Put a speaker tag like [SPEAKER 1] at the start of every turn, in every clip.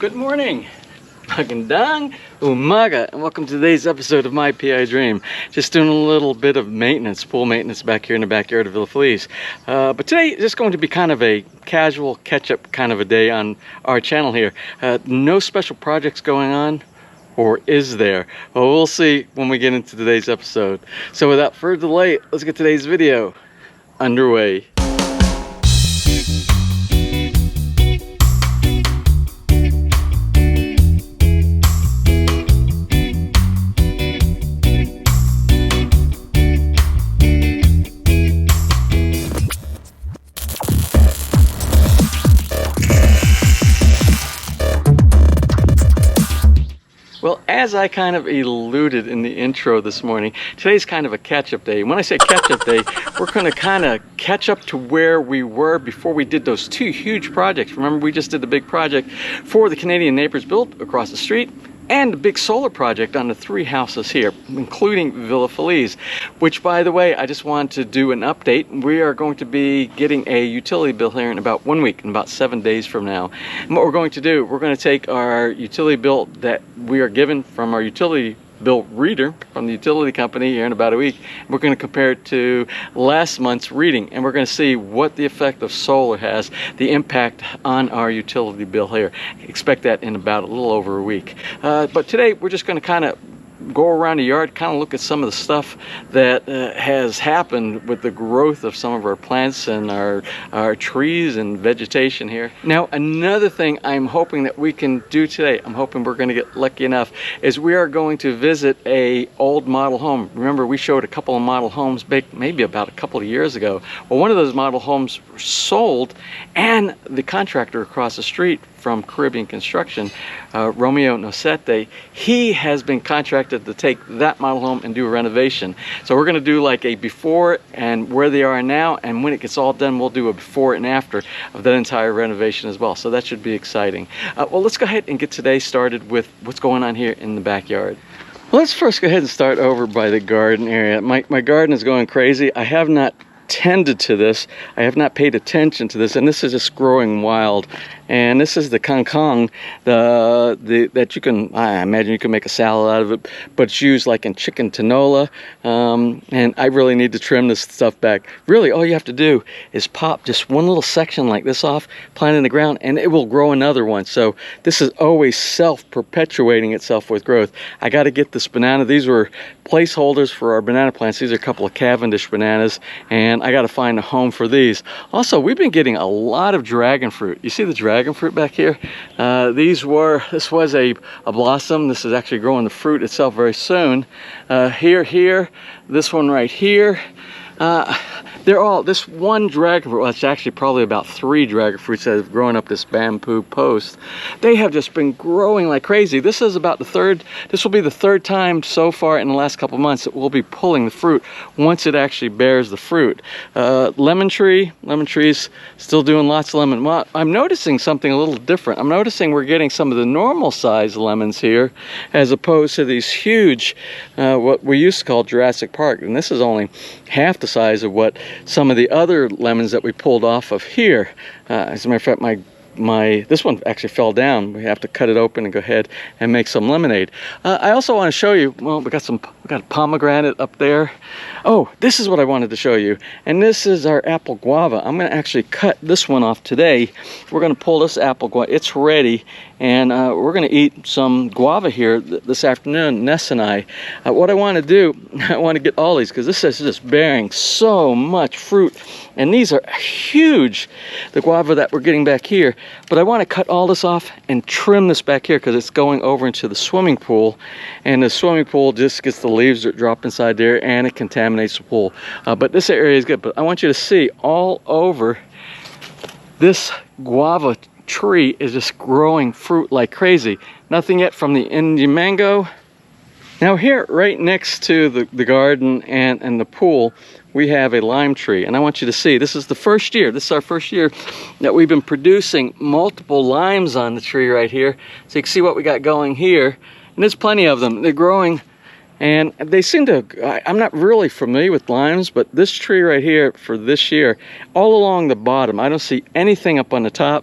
[SPEAKER 1] Good morning, magandang umaga, and welcome to today's episode of My PI Dream. Just doing a little bit of maintenance, pool maintenance back here in the backyard of Villa Feliz. But today is just going to be kind of a casual catch-up kind of a day on our channel here. No special projects going on, or is there? Well, we'll see when we get into today's episode. So without further delay, let's get today's video underway. Well, as I kind of alluded in the intro this morning, today's kind of a catch-up day. When I say catch-up day, we're going to kind of catch up to where we were before we did those two huge projects. Remember, we just did the big project for the Canadian neighbors built across the street, and the big solar project on the three houses here, including Villa Feliz, which, by the way, I just wanted to do an update. We are going to be getting a utility bill here in about 1 week, in about 7 days from now. And what we're going to do, we're going to take our utility bill that we are given from our utility bill reader from the utility company here in about a week. We're going to compare it to last month's reading, and we're going to see what the effect of solar has, the impact on our utility bill here. Expect that in about a little over a week. But today we're just going to kind of go around the yard, kind of look at some of the stuff that has happened with the growth of some of our plants and our trees and vegetation here. Now, another thing I'm hoping that we can do today, I'm hoping we're going to get lucky enough, is we are going to visit a old model home. Remember, we showed a couple of model homes back maybe about a couple of years ago. Well, one of those model homes sold, and the contractor across the street from Caribbean Construction, Romeo Nocete, he has been contracted to take that model home and do a renovation. So we're going to do like a before and where they are now, and when it gets all done, we'll do a before and after of that entire renovation as well. So that should be exciting. Well, let's go ahead and get today started with what's going on here in the backyard. Well, let's first go ahead and start over by the garden area. My garden is going crazy. I have not tended to this. I have not paid attention to this, and this is just growing wild. And this is the kangkong, that you can, I imagine you can make a salad out of it, but it's used like in chicken tinola. And I really need to trim this stuff back. Really, all you have to do is pop just one little section like this off, plant it in the ground, and it will grow another one. So this is always self-perpetuating itself with growth. I got to get this banana. These were placeholders for our banana plants. These are a couple of Cavendish bananas, and I got to find a home for these. Also, we've been getting a lot of dragon fruit. You see the dragon fruit back here? This was a blossom. This is actually growing the fruit itself very soon. Here, this one right here. They're all, this one dragon fruit, well, it's actually probably about 3 dragon fruits that have grown up this bamboo post. They have just been growing like crazy. This is about this will be the third time so far in the last couple months that we'll be pulling the fruit once it actually bears the fruit. Lemon trees still doing lots of lemon. Well, I'm noticing something a little different. I'm noticing we're getting some of the normal size lemons here as opposed to these huge, what we used to call Jurassic Park. And this is only half the size of what some of the other lemons that we pulled off of here. As a matter of fact, this one actually fell down. We have to cut it open and go ahead and make some lemonade. I also want to show you, well, we got a pomegranate up there. Oh, this is what I wanted to show you, and this is our apple guava. I'm going to actually cut this one off today. We're going to pull this apple guava. It's ready, and we're going to eat some guava here this afternoon, Ness and I. What I want to do, I want to get all these because this is just bearing so much fruit, and these are huge, the guava that we're getting back here. But I want to cut all this off and trim this back here because it's going over into the swimming pool, and the swimming pool just gets the leaves that drop inside there, and it contaminates the pool. But this area is good. But I want you to see all over this guava tree is just growing fruit like crazy. Nothing yet from the Indian mango. Now here, right next to the garden and the pool, we have a lime tree, and I want you to see, this is the first year, this is our first year that we've been producing multiple limes on the tree right here. So you can see what we got going here, and there's plenty of them. They're growing and they seem to, I'm not really familiar with limes, but this tree right here for this year, all along the bottom, I don't see anything up on the top.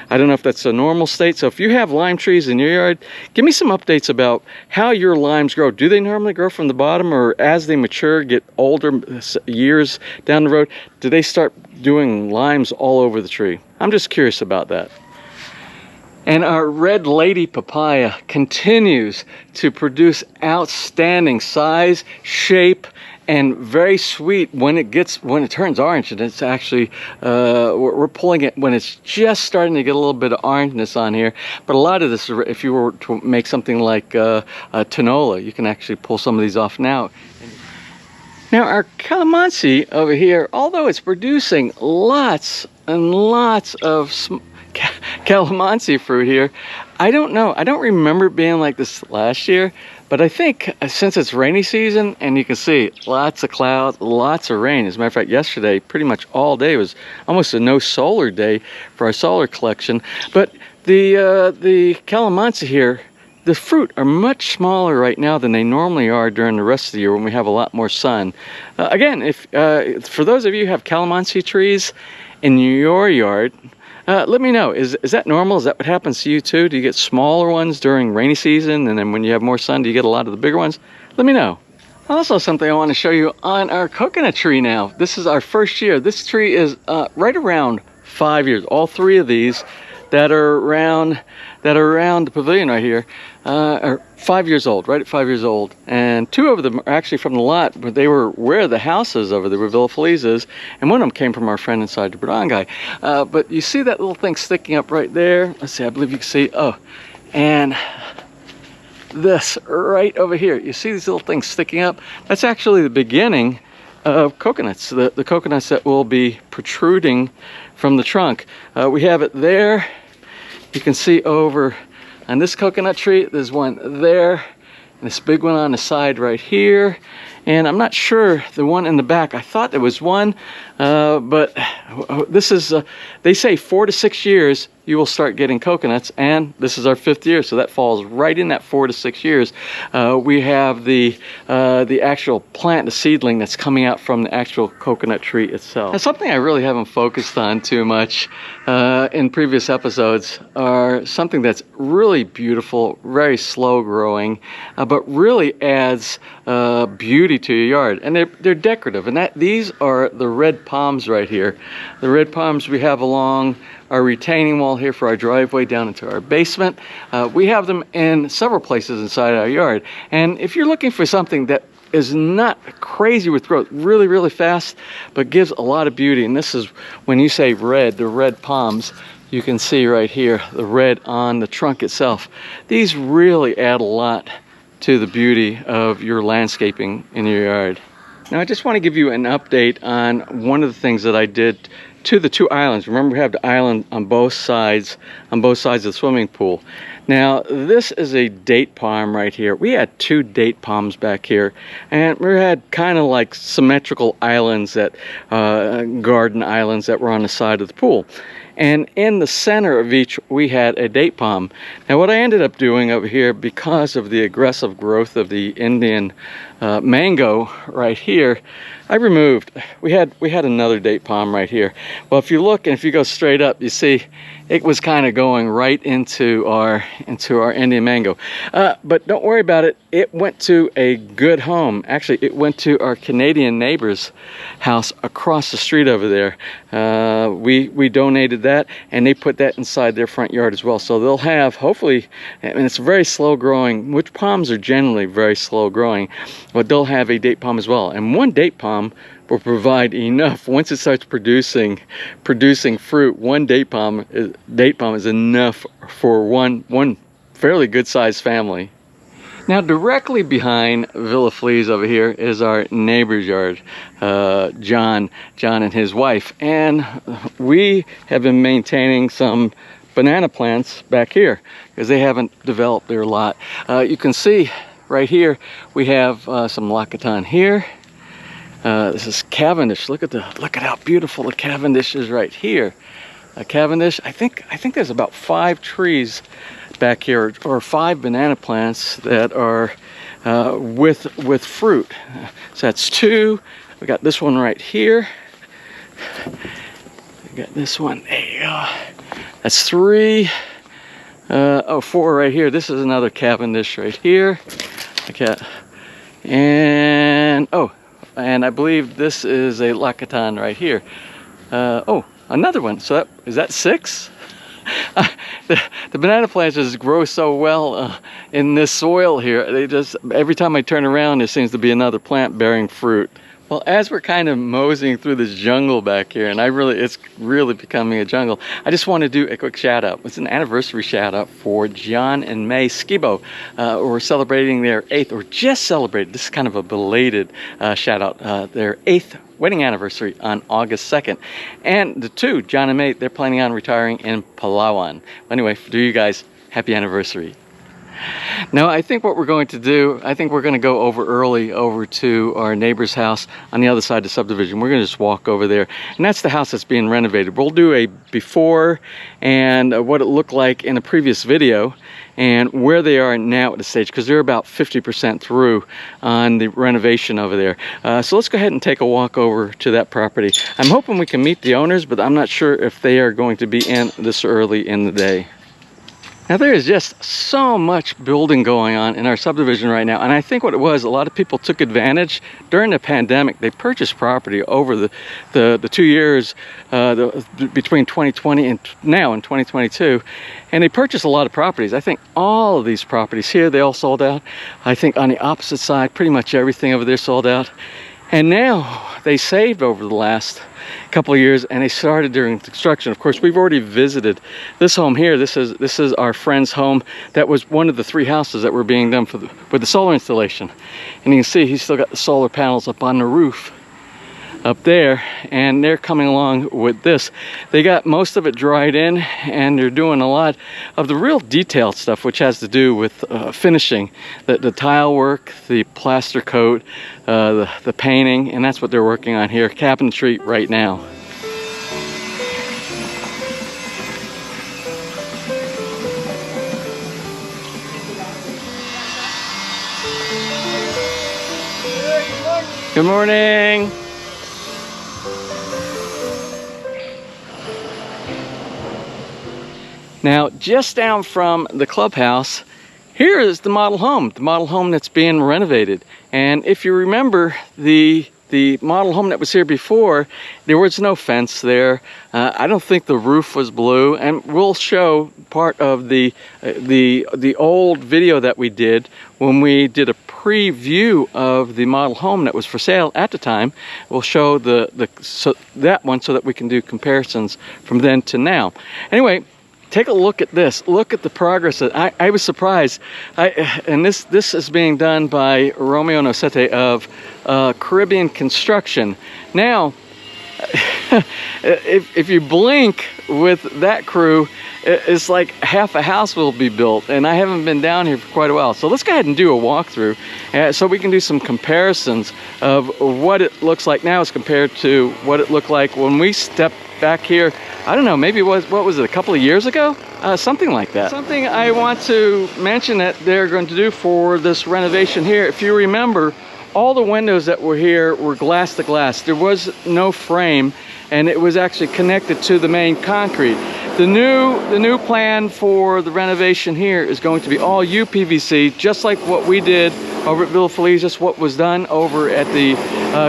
[SPEAKER 1] I don't know if that's a normal state. So if you have lime trees in your yard, give me some updates about how your limes grow. Do they normally grow from the bottom, or as they mature, get older years down the road, do they start doing limes all over the tree? I'm just curious about that. And our red lady papaya continues to produce outstanding size, shape, and very sweet when it turns orange. And it's actually we're pulling it when it's just starting to get a little bit of orangeness on here. But a lot of this, if you were to make something like a tinola, you can actually pull some of these off now. Now our calamansi over here, although it's producing lots and lots of calamansi fruit here, I don't know, I don't remember it being like this last year, but I think since it's rainy season, and you can see lots of clouds, lots of rain. As a matter of fact, yesterday pretty much all day was almost a no solar day for our solar collection. But the calamansi here, the fruit are much smaller right now than they normally are during the rest of the year when we have a lot more sun. Again, if for those of you who have calamansi trees in your yard, let me know, is that normal? Is that what happens to you too? Do you get smaller ones during rainy season, and then when you have more sun, do you get a lot of the bigger ones? Let me know. Also, something I want to show you on our coconut tree now. This is our first year. This tree is right around 5 years. All three of these that are around the pavilion right here are 5 years old, right at 5 years old. And two of them are actually from the lot, but they were where the house is over there, where Villa Feliz is, and one of them came from our friend inside the Bradon guy. But you see that little thing sticking up right there? Let's see, I believe you can see, oh, and this right over here, you see these little things sticking up? That's actually the beginning of coconuts, the coconuts that will be protruding from the trunk. We have it there. You can see over on this coconut tree, there's one there, and this big one on the side right here. And I'm not sure the one in the back, I thought there was one, but this is, they say 4 to 6 years you will start getting coconuts, and this is our 5th year, so that falls right in that 4 to 6 years. We have the actual plant, the seedling that's coming out from the actual coconut tree itself. Now, something I really haven't focused on too much in previous episodes are something that's really beautiful, very slow growing, but really adds beauty to your yard, and they're decorative. And these are the red palms right here. The red palms we have along our retaining wall here for our driveway down into our basement. We have them in several places inside our yard. And if you're looking for something that is not crazy with growth, really, really fast, but gives a lot of beauty, and this is when you say red, the red palms, you can see right here, the red on the trunk itself. These really add a lot to the beauty of your landscaping in your yard. Now I just want to give you an update on one of the things that I did to the two islands. Remember, we have the island on both sides of the swimming pool. Now this is a date palm right here. We had 2 date palms back here, and we had kind of like symmetrical islands, that garden islands that were on the side of the pool. And in the center of each, we had a date palm. Now what I ended up doing over here, because of the aggressive growth of the Indian mango right here, I removed, we had another date palm right here. Well, if you look and if you go straight up, you see it was kind of going right into our Indian mango. But don't worry about it. It went to a good home. Actually, it went to our Canadian neighbor's house across the street over there. We donated that, and they put that inside their front yard as well. So they'll have, hopefully, and it's very slow growing, which palms are generally very slow growing, but they'll have a date palm as well. And one date palm will provide enough. Once it starts producing fruit, one date palm is enough for one fairly good sized family. Now directly behind Villa Feliz over here is our neighbor's yard, John and his wife, and we have been maintaining some banana plants back here because they haven't developed their lot. You can see right here we have some lacatan here. This is Cavendish. Look at how beautiful the Cavendish is right here. Cavendish, I think there's about 5 trees back here, or 5 banana plants that are with fruit. So that's 2. We got this one right here. We got this one. There you go. That's 3. 4 right here. This is another Cavendish right here. Okay. And and I believe this is a Lyre right here. Another one. So is that 6? The banana plants just grow so well in this soil here. They just, every time I turn around, there seems to be another plant bearing fruit. Well, as we're kind of moseying through this jungle back here, and it's really becoming a jungle, I just want to do a quick shout out. It's an anniversary shout out for John and May Skibo, who are celebrating their 8th, or just celebrated, this is kind of a belated shout out, their 8th wedding anniversary on August 2nd. And the 2, John and May, they're planning on retiring in Palawan. Anyway, for you guys, happy anniversary. Now, I think what we're going to do, I think we're going to go over to our neighbor's house on the other side of the subdivision. We're going to just walk over there, and that's the house that's being renovated. We'll do a before and what it looked like in a previous video, and where they are now at the stage, because they're about 50% through on the renovation over there. So let's go ahead and take a walk over to that property. I'm hoping we can meet the owners, but I'm not sure if they are going to be in this early in the day. Now, there is just so much building going on in our subdivision right now, and I think what it was, a lot of people took advantage during the pandemic. They purchased property over the 2 years between 2020 and now in 2022, and they purchased a lot of properties. I think all of these properties here, they all sold out. I think on the opposite side, pretty much everything over there sold out. And now they saved over the last couple of years, and they started during construction. Of course, we've already visited this home here. This is our friend's home. That was one of the 3 houses that were being done with the solar installation. And you can see he's still got the solar panels up on the roof up there, and they're coming along with this. They got most of it dried in, and they're doing a lot of the real detailed stuff, which has to do with finishing the tile work, the plaster coat, the painting, and that's what they're working on here. Cabinetry right now. Good morning. Now, just down from the clubhouse, here is the model home that's being renovated. And if you remember the model home that was here before, there was no fence there. I don't think the roof was blue, and we'll show part of the old video that we did when we did a preview of the model home that was for sale at the time. We'll show that one so that we can do comparisons from then to now. Anyway, take a look at this. Look at the progress. I was surprised. And this is being done by Romeo Nocete of Caribbean Construction. Now, if you blink with that crew, it's like half a house will be built, and I haven't been down here for quite a while. So let's go ahead and do a walkthrough so we can do some comparisons of what it looks like now as compared to what it looked like when we stepped back here. I don't know, maybe what was it, a couple of years ago? Something like that. Something I want to mention that they're going to do for this renovation here, if you remember, all the windows that were here were glass to glass. There was no frame, and it was actually connected to the main concrete. The new plan for the renovation here is going to be all UPVC, just like what we did over at Villa Feliz, just what was done over at the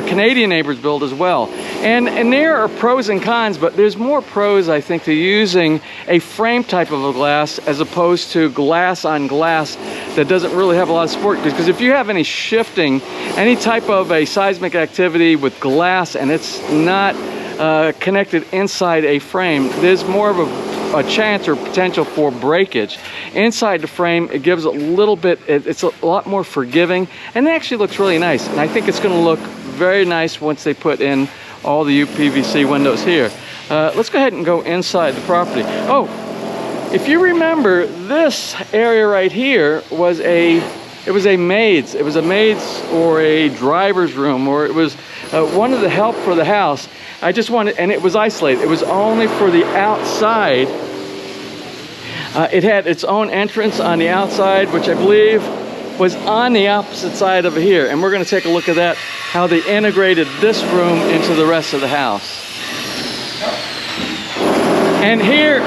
[SPEAKER 1] Canadian neighbors build as well. And there are pros and cons, but there's more pros, I think, to using a frame type of a glass as opposed to glass on glass that doesn't really have a lot of support. Because if you have any shifting, any type of a seismic activity with glass and it's not connected inside a frame, there's more of a chance or potential for breakage. Inside the frame, it gives a little bit, it's a lot more forgiving, and it actually looks really nice. And I think it's going to look very nice once they put in all the UPVC windows here. Let's go ahead and go inside the property. Oh, if you remember, this area right here was a maid's or a driver's room, or it was one of the help for the house. I just wanted, and it was isolated. It was only for the outside. It had its own entrance on the outside, which I believe was on the opposite side over here. And we're gonna take a look at that, how they integrated this room into the rest of the house. And here's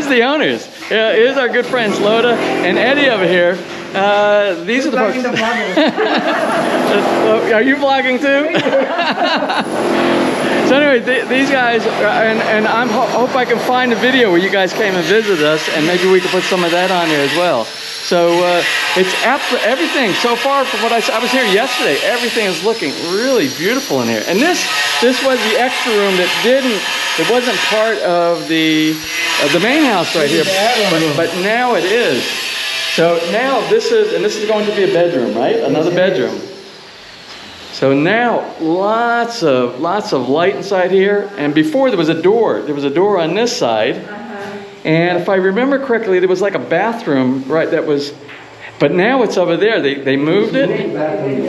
[SPEAKER 1] the owners. Here's our good friends Loda and Eddie over here. These are the folks. Are you vlogging too? So anyway, these guys, and I hope I can find a video where you guys came and visited us, and maybe we can put some of that on there as well. So it's everything so far from what I was here yesterday. Everything is looking really beautiful in here. And this was the extra room that it wasn't part of the main house right here, but now it is. So now this is going to be a bedroom, right? Another bedroom. So now lots of light inside here. And before there was a door. There was a door on this side. And if I remember correctly, there was like a bathroom, right? But now it's over there. They moved it.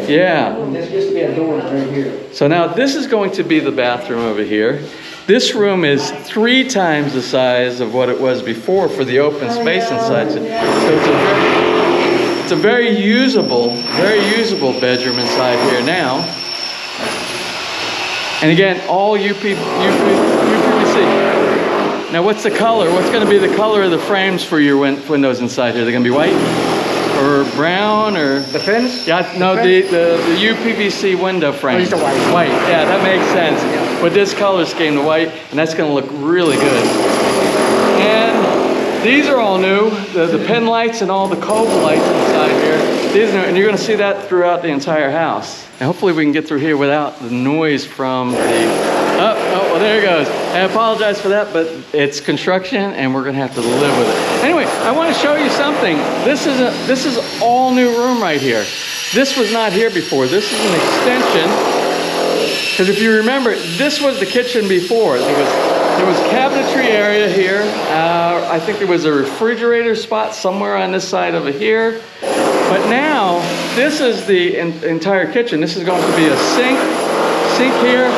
[SPEAKER 1] Yeah.
[SPEAKER 2] This used to be a door right here.
[SPEAKER 1] So now this is going to be the bathroom over here. This room is 3 times the size of what it was before for the open space inside. So it's a very usable bedroom inside here now. And again, all UPVC. Now what's the color? What's going to be the color of the frames for your windows inside here? They're going to be white? Or brown, or
[SPEAKER 2] depends.
[SPEAKER 1] Yeah, no, the UPVC window frame.
[SPEAKER 2] It's the white.
[SPEAKER 1] White, yeah, that makes sense. Yeah. But this color scheme, the white, and that's going to look really good. And these are all new. The pin lights and all the cove lights inside here. These are new, and you're going to see that throughout the entire house. And hopefully we can get through here without the noise from the. Oh, well, there it goes. I apologize for that, but it's construction, and we're going to have to live with it. Anyway, I want to show you something. This is all new room right here. This was not here before. This is an extension. Because if you remember, this was the kitchen before. There was cabinetry area here. I think there was a refrigerator spot somewhere on this side over here. But now, this is the entire kitchen. This is going to be a sink here.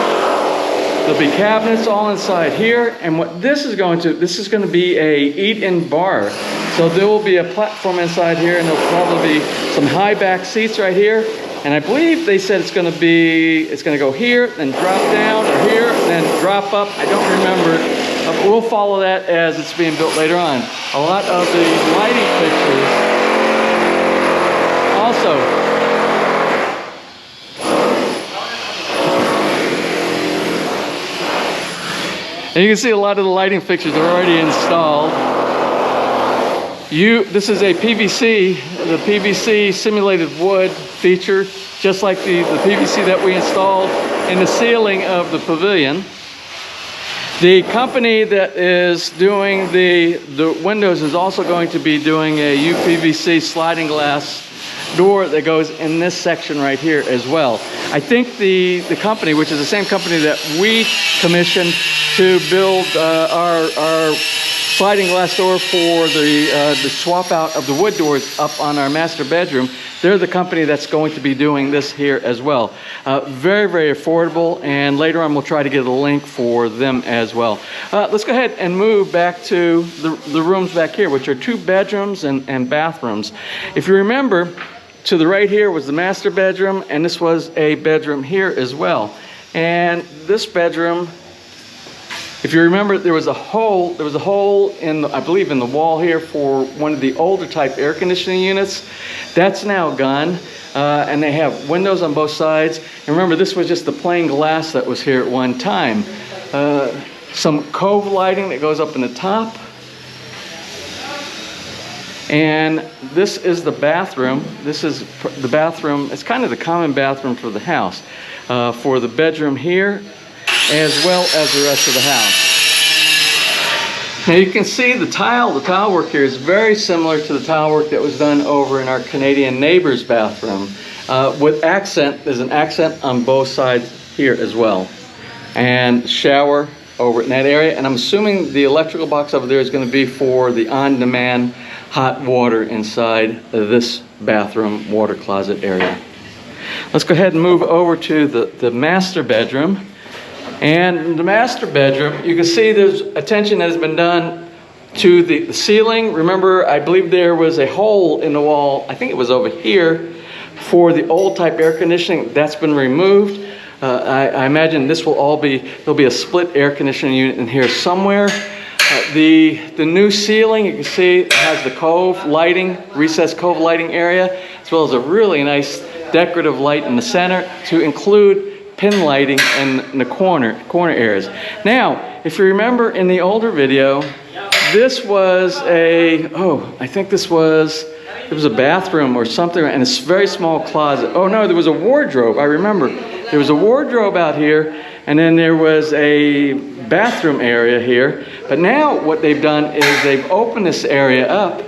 [SPEAKER 1] There'll be cabinets all inside here, and what this is going to be a eat-in bar. So there will be a platform inside here, and there'll probably be some high back seats right here. And I believe they said it's going to go here, then drop down, or here, then drop up. I don't remember. We'll follow that as it's being built later on. A lot of the lighting fixtures also. And you can see a lot of the lighting fixtures are already installed. This is a PVC, the PVC simulated wood feature, just like the PVC that we installed in the ceiling of the pavilion. The company that is doing the windows is also going to be doing a UPVC sliding glass door that goes in this section right here as well. I think the company, which is the same company that we commissioned to build our sliding glass door for the swap out of the wood doors up on our master bedroom, they're the company that's going to be doing this here as well. Very, very affordable, and later on we'll try to get a link for them as well. Let's go ahead and move back to the rooms back here, which are 2 bedrooms and bathrooms. If you remember, to the right here was the master bedroom, and this was a bedroom here as well. And this bedroom, if you remember, there was a hole in, I believe, in the wall here for one of the older type air conditioning units. That's now gone, and they have windows on both sides. And remember, this was just the plain glass that was here at one time. Some cove lighting that goes up in the top. And this is the bathroom. This is the bathroom. It's kind of the common bathroom for the house, for the bedroom here, as well as the rest of the house. Now you can see the tile work here is very similar to the tile work that was done over in our Canadian neighbor's bathroom, with accent. There's an accent on both sides here as well, and shower over in that area. And I'm assuming the electrical box over there is going to be for the on-demand hot water inside this bathroom water closet area. Let's go ahead and move over to the master bedroom. And in the master bedroom, you can see there's attention that has been done to the ceiling. Remember, I believe there was a hole in the wall, I think it was over here, for the old type air conditioning. That's been removed. I imagine this will all be, there'll be a split air conditioning unit in here somewhere. The new ceiling, you can see, has the cove lighting, recessed cove lighting area, as well as a really nice decorative light in the center to include pin lighting in the corner areas. Now, if you remember in the older video, this was I think it was a bathroom or something, and a very small closet. Oh no, there was a wardrobe, I remember. There was a wardrobe out here, and then there was a bathroom area here. But now what they've done is they've opened this area up,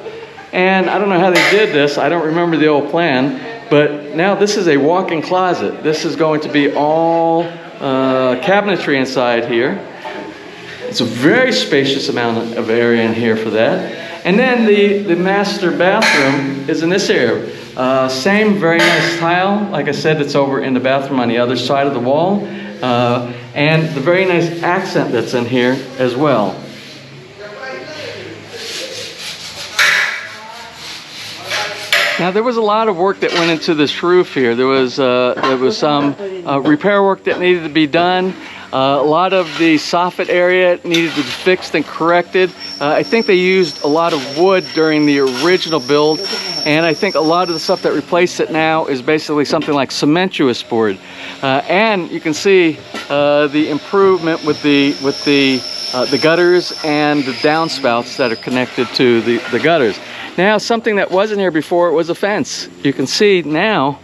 [SPEAKER 1] and I don't know how they did this, I don't remember the old plan, but now this is a walk-in closet. This is going to be all cabinetry inside here. It's a very spacious amount of area in here for that. And then the master bathroom is in this area. Same very nice tile. Like I said, it's over in the bathroom on the other side of the wall. And the very nice accent that's in here as well. Now there was a lot of work that went into this roof here. There was some repair work that needed to be done. A lot of the soffit area needed to be fixed and corrected. I think they used a lot of wood during the original build, and I think a lot of the stuff that replaced it now is basically something like cementous board. And you can see the improvement with the gutters and the downspouts that are connected to the gutters. Now, something that wasn't here before was a fence. You can see now,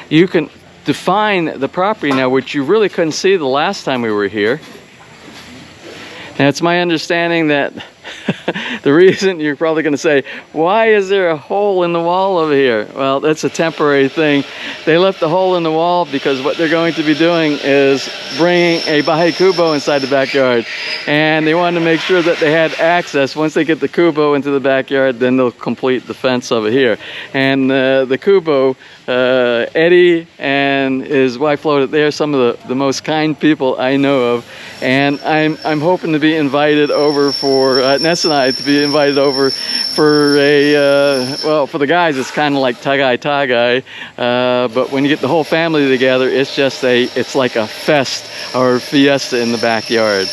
[SPEAKER 1] you can define the property now, which you really couldn't see the last time we were here. Now, it's my understanding that the reason you're probably going to say, why is there a hole in the wall over here? Well, that's a temporary thing. They left the hole in the wall because what they're going to be doing is bringing a Bahay Kubo inside the backyard. And they wanted to make sure that they had access. Once they get the Kubo into the backyard, then they'll complete the fence over here. And the Kubo, Eddie and his wife Lola, they're some of the most kind people I know of. And I'm hoping to be invited over for Ness and I to be invited over for a well, for the guys it's kind of like tagay, but when you get the whole family together, it's like a fest or fiesta in the backyard.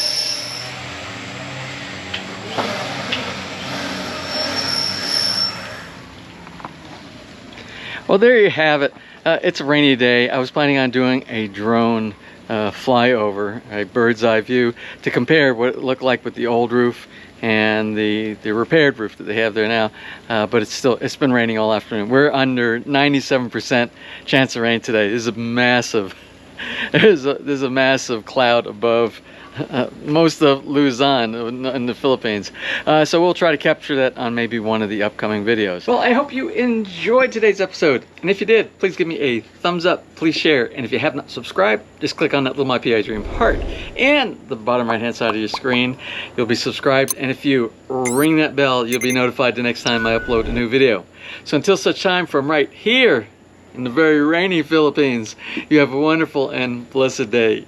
[SPEAKER 1] Well, there you have it. It's a rainy day. I was planning on doing a drone flyover, a bird's eye view, to compare what it looked like with the old roof and the repaired roof that they have there now. But it's been raining all afternoon. We're under 97% chance of rain today. There's a massive there's a massive cloud above most of Luzon in the Philippines. So we'll try to capture that on maybe one of the upcoming videos. Well, I hope you enjoyed today's episode. And if you did, please give me a thumbs up, please share. And if you have not subscribed, just click on that little My PI Dream heart and the bottom right hand side of your screen. You'll be subscribed. And if you ring that bell, you'll be notified the next time I upload a new video. So until such time, from right here in the very rainy Philippines, you have a wonderful and blessed day.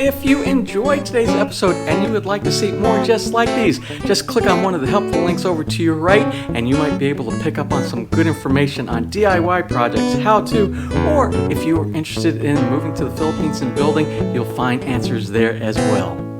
[SPEAKER 1] If you enjoyed today's episode and you would like to see more just like these, just click on one of the helpful links over to your right and you might be able to pick up on some good information on DIY projects, how to, or if you are interested in moving to the Philippines and building, you'll find answers there as well.